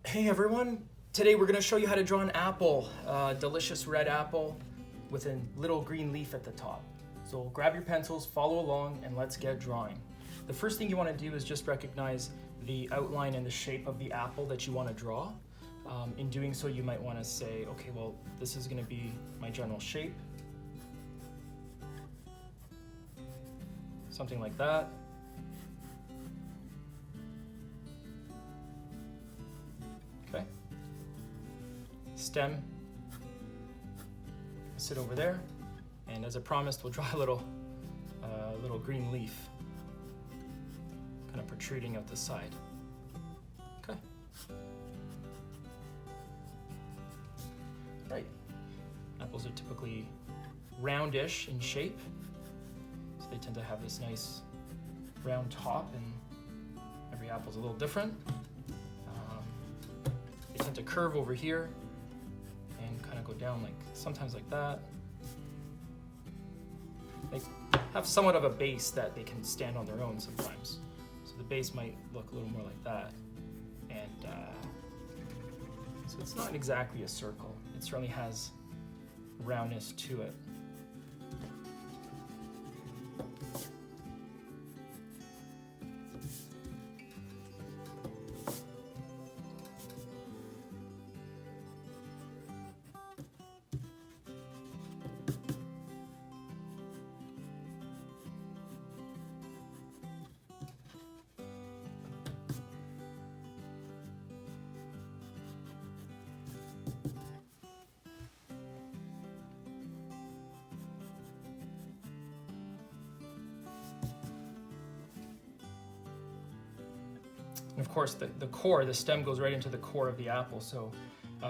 Hey everyone, today we're going to show you how to draw an apple, a delicious red apple with a little green leaf at the top. So grab your pencils, follow along, and let's get drawing. The first thing you want to do is just recognize the outline and the shape of the apple that you want to draw. In doing so, you might want to say, okay, well, this is going to be my general shape. Something like that. Okay. Stem, sit over there, and as I promised, we'll draw a little green leaf kind of protruding out the side. Okay. Right. Apples are typically roundish in shape, so they tend to have this nice round top, and every apple's a little different. They tend to curve over here and kind of go down sometimes like that. They have somewhat of a base that they can stand on their own sometimes. So the base might look a little more like that. And so it's not exactly a circle. It certainly has roundness to it. And of course, the core, the stem goes right into the core of the apple. So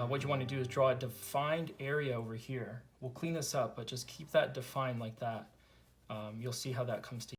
what you want to do is draw a defined area over here. We'll clean this up, but just keep that defined like that. You'll see how that comes together.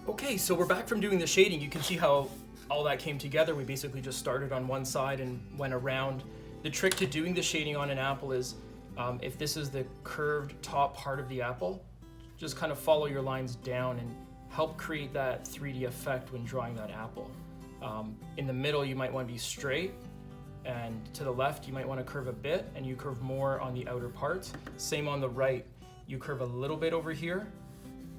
Okay, so we're back from doing the shading. You can see how all that came together. We basically just started on one side and went around. The trick to doing the shading on an apple is, if this is the curved top part of the apple, just kind of follow your lines down and help create that 3D effect when drawing that apple. In the middle, you might want to be straight, and to the left, you might want to curve a bit, and you curve more on the outer parts. Same on the right, you curve a little bit over here,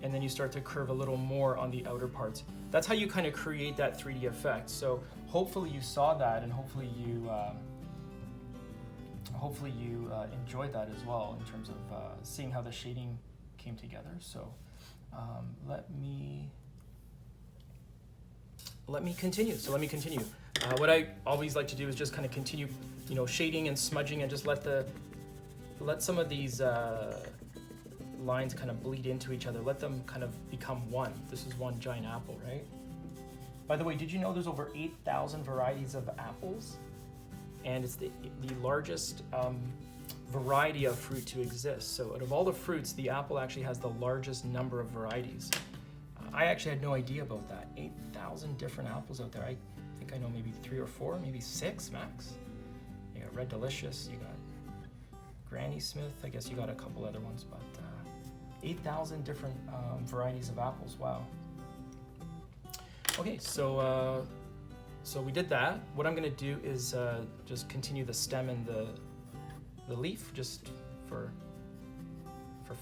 and then you start to curve a little more on the outer parts. That's how you kind of create that 3D effect. So hopefully you saw that, and hopefully you enjoyed that as well in terms of seeing how the shading came together. So let me continue. What I always like to do is just kind of continue, shading and smudging, and just let some of these lines kind of bleed into each other. Let them kind of become one. This is one giant apple, right? By the way, did you know there's over 8,000 varieties of apples? And it's the largest variety of fruit to exist. So out of all the fruits, the apple actually has the largest number of varieties. I actually had no idea about that. 8,000 different apples out there. I think I know maybe 3 or 4, maybe 6 max. You got Red Delicious, you got Granny Smith, I guess you got a couple other ones, but 8,000 different varieties of apples, wow. Okay, so we did that. What I'm gonna do is just continue the stem and the leaf, just for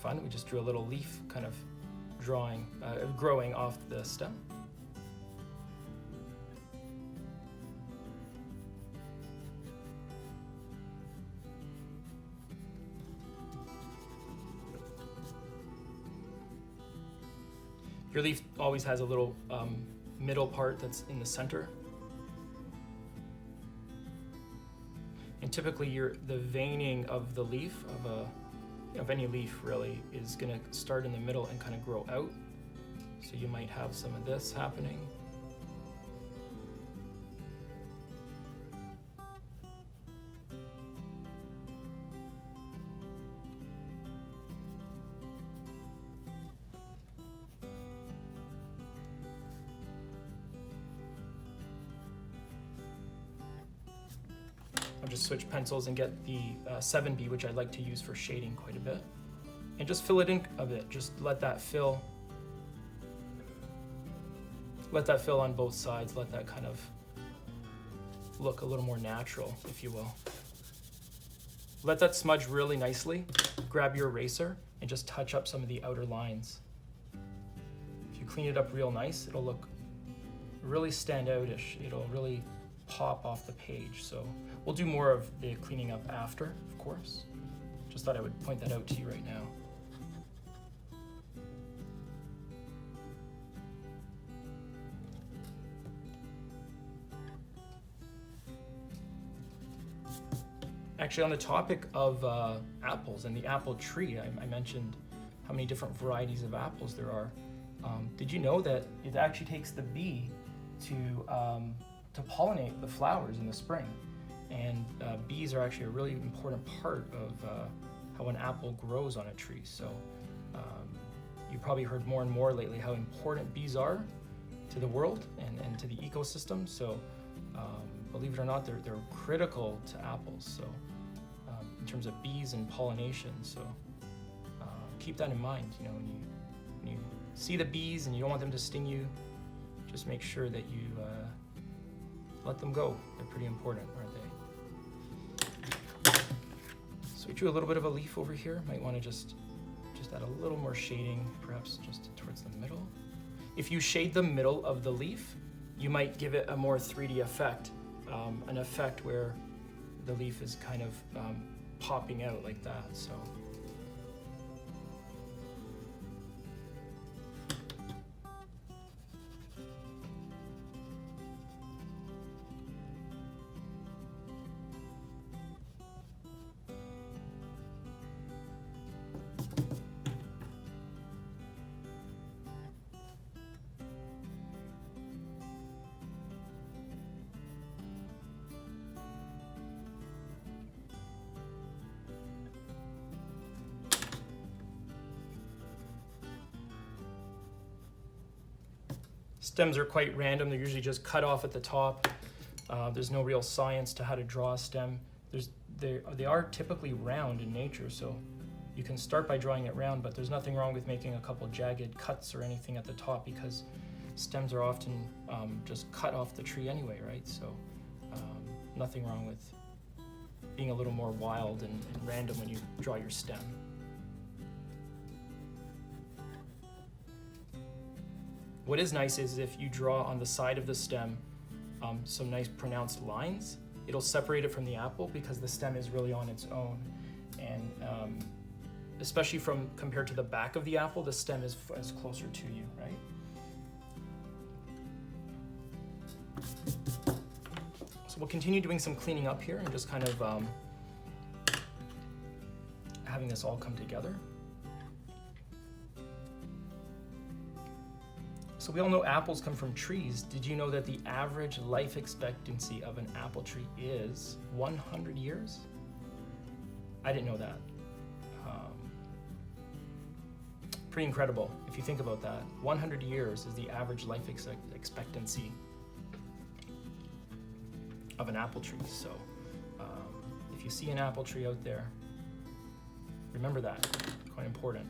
fun. We just drew a little leaf kind of growing off the stem. Your leaf always has a little middle part that's in the center. And typically the veining of the leaf, of any leaf really, is gonna start in the middle and kind of grow out. So you might have some of this happening. I'll just switch pencils and get the 7B, which I like to use for shading quite a bit. And just fill it in a bit. Just let that fill on both sides. Let that kind of look a little more natural, if you will. Let that smudge really nicely. Grab your eraser and just touch up some of the outer lines. If you clean it up real nice, it'll look really standout-ish. It'll really pop off the page. So we'll do more of the cleaning up after, of course. Just thought I would point that out to you right now. Actually, on the topic of apples and the apple tree, I mentioned how many different varieties of apples there are. Did you know that it actually takes the bee to pollinate the flowers in the spring? And bees are actually a really important part of how an apple grows on a tree. So you probably heard more and more lately how important bees are to the world and to the ecosystem. So believe it or not, they're critical to apples. So in terms of bees and pollination. So keep that in mind. When you see the bees and you don't want them to sting you, just make sure that you let them go. They're pretty important, aren't they? So we drew a little bit of a leaf over here. Might want to just add a little more shading, perhaps just towards the middle. If you shade the middle of the leaf, you might give it a more 3D effect, an effect where the leaf is kind of popping out like that. So. Stems are quite random. They're usually just cut off at the top. There's no real science to how to draw a stem. They are typically round in nature, so you can start by drawing it round, but there's nothing wrong with making a couple jagged cuts or anything at the top, because stems are often just cut off the tree anyway, right? So nothing wrong with being a little more wild and random when you draw your stem. What is nice is if you draw on the side of the stem some nice pronounced lines, it'll separate it from the apple because the stem is really on its own. And especially compared to the back of the apple, the stem is closer to you, right? So we'll continue doing some cleaning up here and just kind of having this all come together. So we all know apples come from trees. Did you know that the average life expectancy of an apple tree is 100 years? I didn't know that. Pretty incredible if you think about that. 100 years is the average life expectancy of an apple tree. So if you see an apple tree out there, remember that, quite important.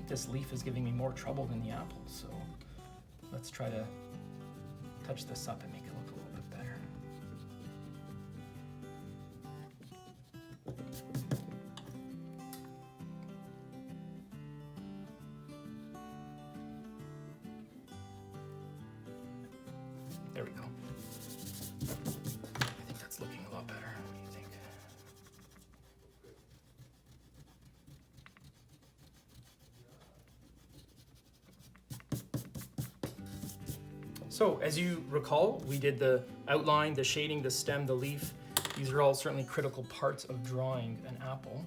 This leaf is giving me more trouble than the apple, so let's try to touch this up and make it look a little bit better. There we go. I think that's looking a lot better. What do you think? So as you recall, we did the outline, the shading, the stem, the leaf. These are all certainly critical parts of drawing an apple.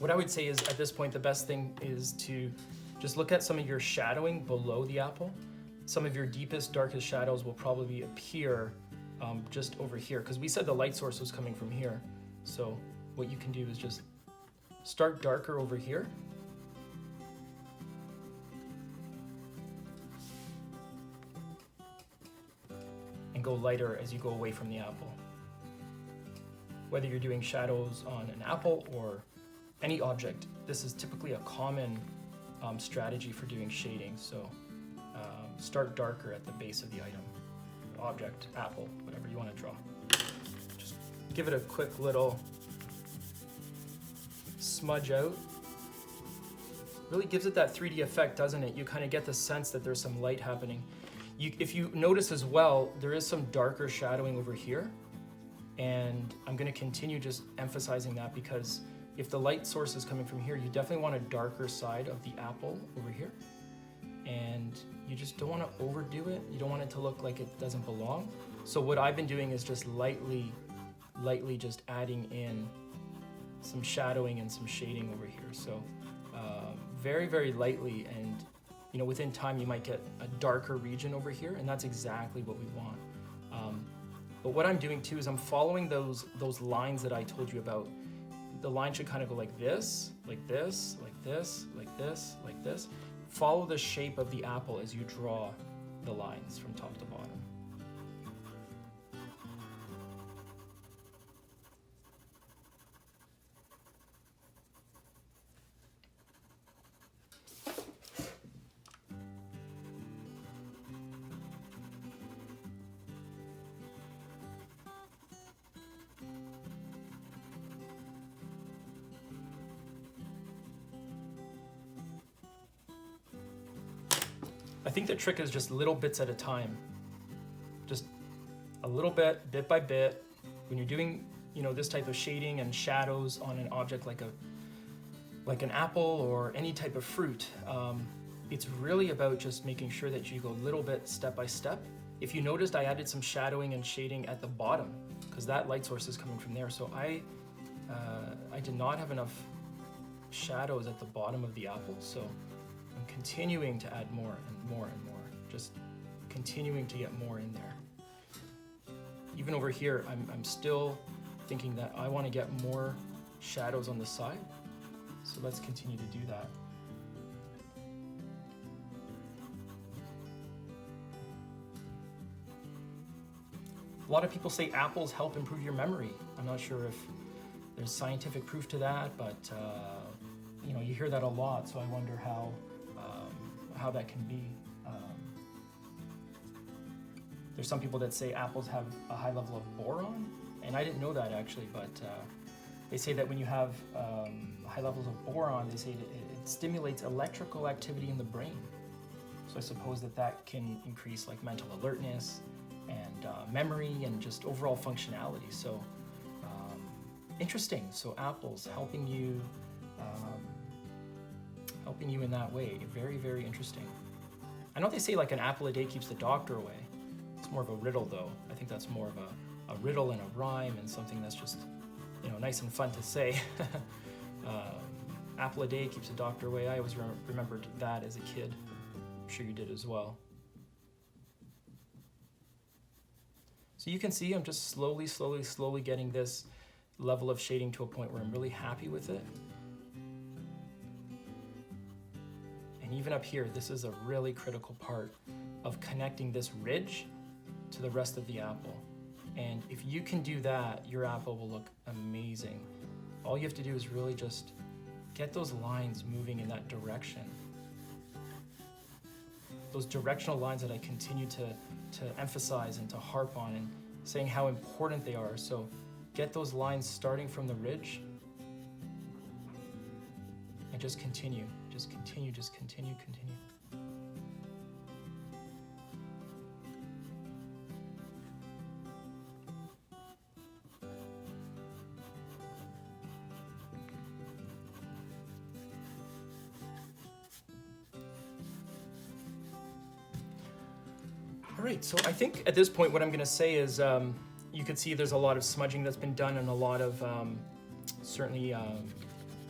What I would say is at this point, the best thing is to just look at some of your shadowing below the apple. Some of your deepest, darkest shadows will probably appear just over here, because we said the light source was coming from here. So what you can do is just start darker over here. And go lighter as you go away from the apple. Whether you're doing shadows on an apple or any object, this is typically a common strategy for doing shading. So start darker at the base of the item. Object, apple, whatever you want to draw. Just give it a quick little smudge out. Really gives it that 3D effect, doesn't it? You kind of get the sense that there's some light happening. If you notice as well, there is some darker shadowing over here. And I'm going to continue just emphasizing that, because if the light source is coming from here, you definitely want a darker side of the apple over here. And you just don't want to overdo it. You don't want it to look like it doesn't belong. So what I've been doing is just lightly just adding in some shadowing and some shading over here. So very, very lightly, and within time you might get a darker region over here, and that's exactly what we want. But what I'm doing too is I'm following those lines that I told you about. The line should kind of go like this, like this, like this, like this, like this. Follow the shape of the apple as you draw the lines from top to bottom. I think the trick is just little bits at a time. Just a little bit by bit. When you're doing, this type of shading and shadows on an object like an apple or any type of fruit, it's really about just making sure that you go little bit step by step, If you noticed, I added some shadowing and shading at the bottom because that light source is coming from there. So I did not have enough shadows at the bottom of the apple. So I'm continuing to add more and more and more, just continuing to get more in there. Even over here, I'm still thinking that I want to get more shadows on the side. So let's continue to do that. A lot of people say apples help improve your memory. I'm not sure if there's scientific proof to that, but you know, you hear that a lot. So I wonder how that can be. There's some people that say apples have a high level of boron, and I didn't know that actually, but they say that when you have high levels of boron, they say it stimulates electrical activity in the brain. So I suppose that can increase like mental alertness and memory and just overall functionality. So interesting. So apples helping you in that way. Very, very interesting. I know they say like an apple a day keeps the doctor away. It's more of a riddle though. I think that's more of a riddle and a rhyme and something that's just, you know, nice and fun to say. Apple a day keeps the doctor away. I always remembered that as a kid. I'm sure you did as well. So you can see I'm just slowly getting this level of shading to a point where I'm really happy with it. And even up here, this is a really critical part of connecting this ridge to the rest of the apple. And if you can do that, your apple will look amazing. All you have to do is really just get those lines moving in that direction. Those directional lines that I continue to emphasize and to harp on and saying how important they are. So get those lines starting from the ridge and just continue. All right, so I think at this point what I'm gonna say is you could see there's a lot of smudging that's been done and a lot of certainly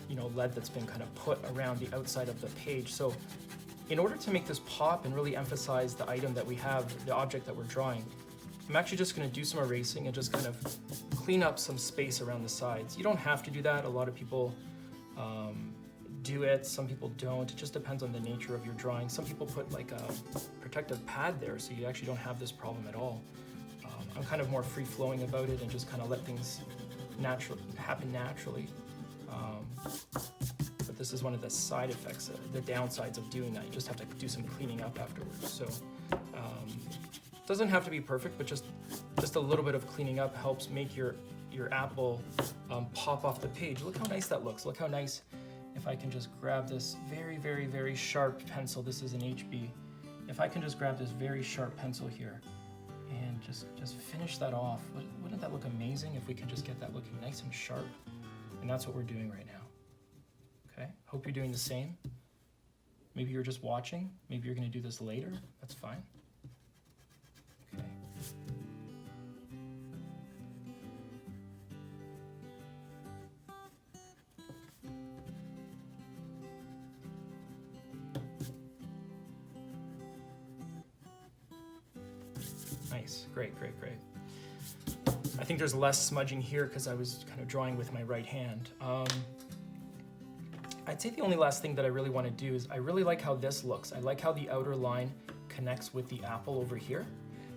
you know, lead that's been kind of put around the outside of the page. So in order to make this pop and really emphasize the item that we have, the object that we're drawing, I'm actually just gonna do some erasing and just kind of clean up some space around the sides. You don't have to do that. A lot of people do it, some people don't. It just depends on the nature of your drawing. Some people put like a protective pad there so you actually don't have this problem at all. I'm kind of more free-flowing about it and just kind of let things happen naturally. But this is one of the side effects, the downsides of doing that. You just have to do some cleaning up afterwards. So it doesn't have to be perfect, but just a little bit of cleaning up helps make your apple pop off the page. Look how nice that looks. Look how nice. If I can just grab this very, very, very sharp pencil. This is an HB. If I can just grab this very sharp pencil here and just finish that off. Wouldn't that look amazing if we could just get that looking nice and sharp? And that's what we're doing right now. Okay, hope you're doing the same. Maybe you're just watching. Maybe you're gonna do this later. That's fine. Okay. Nice, great. I think there's less smudging here because I was kind of drawing with my right hand. I'd say the only last thing that I really want to do is I really like how this looks. I like how the outer line connects with the apple over here.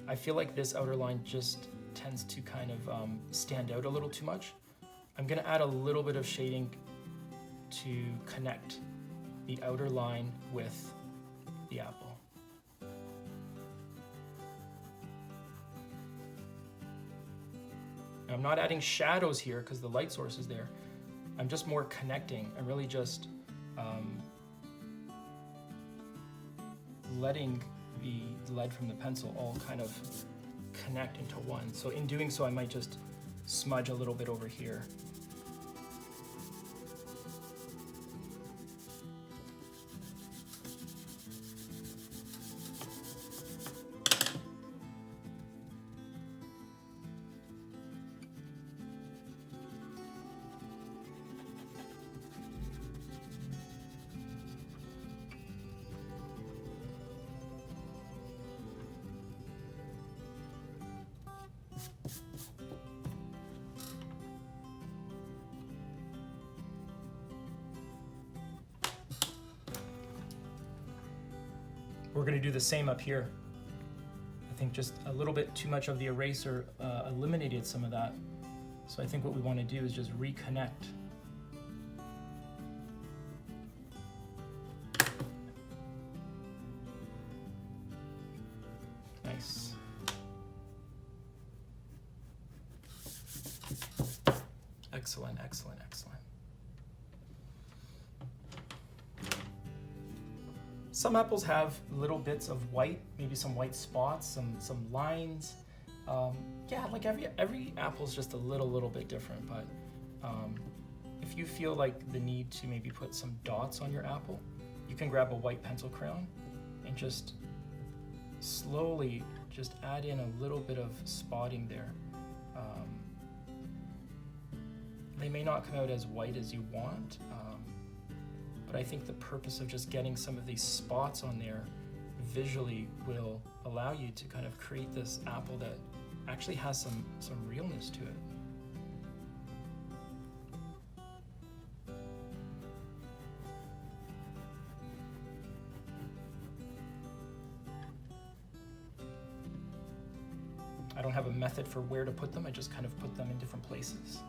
I feel like this outer line just tends to kind of stand out a little too much. I'm gonna add a little bit of shading to connect the outer line with the apple. I'm not adding shadows here because the light source is there. I'm just more connecting. I'm really just letting the lead from the pencil all kind of connect into one. So in doing so, I might just smudge a little bit over here. We're going to do the same up here. I think just a little bit too much of the eraser eliminated some of that. So I think what we want to do is just reconnect. Nice. Excellent, excellent, excellent. Some apples have little bits of white, maybe some white spots, some lines. Yeah, like every apple is just a little bit different, but if you feel like the need to maybe put some dots on your apple, you can grab a white pencil crayon and just slowly just add in a little bit of spotting there. They may not come out as white as you want, but I think the purpose of just getting some of these spots on there visually will allow you to kind of create this apple that actually has some realness to it. I don't have a method for where to put them, I just kind of put them in different places.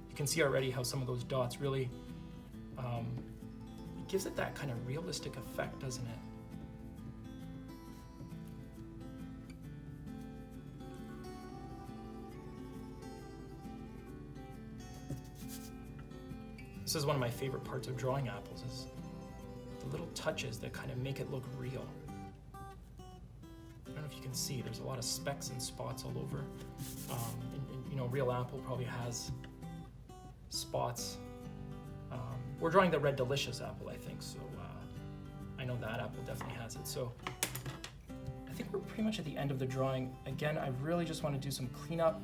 You can see already how some of those dots really it gives it that kind of realistic effect, doesn't it? This is one of my favorite parts of drawing apples, is the little touches that kind of make it look real. I don't know if you can see, there's a lot of specks and spots all over. You know, real apple probably has spots. We're drawing the Red Delicious apple, I think, so I know that apple definitely has it. So I think we're pretty much at the end of the drawing. Again, I really just want to do some cleanup.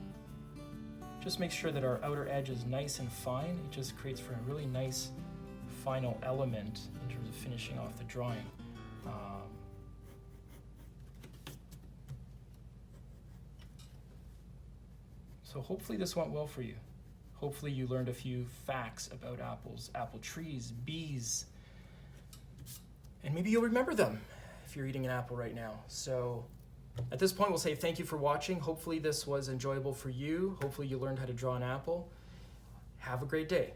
Just make sure that our outer edge is nice and fine. It just creates for a really nice final element in terms of finishing off the drawing. So hopefully this went well for you. Hopefully you learned a few facts about apples, apple trees, bees, and maybe you'll remember them if you're eating an apple right now. So at this point, we'll say thank you for watching. Hopefully this was enjoyable for you. Hopefully you learned how to draw an apple. Have a great day.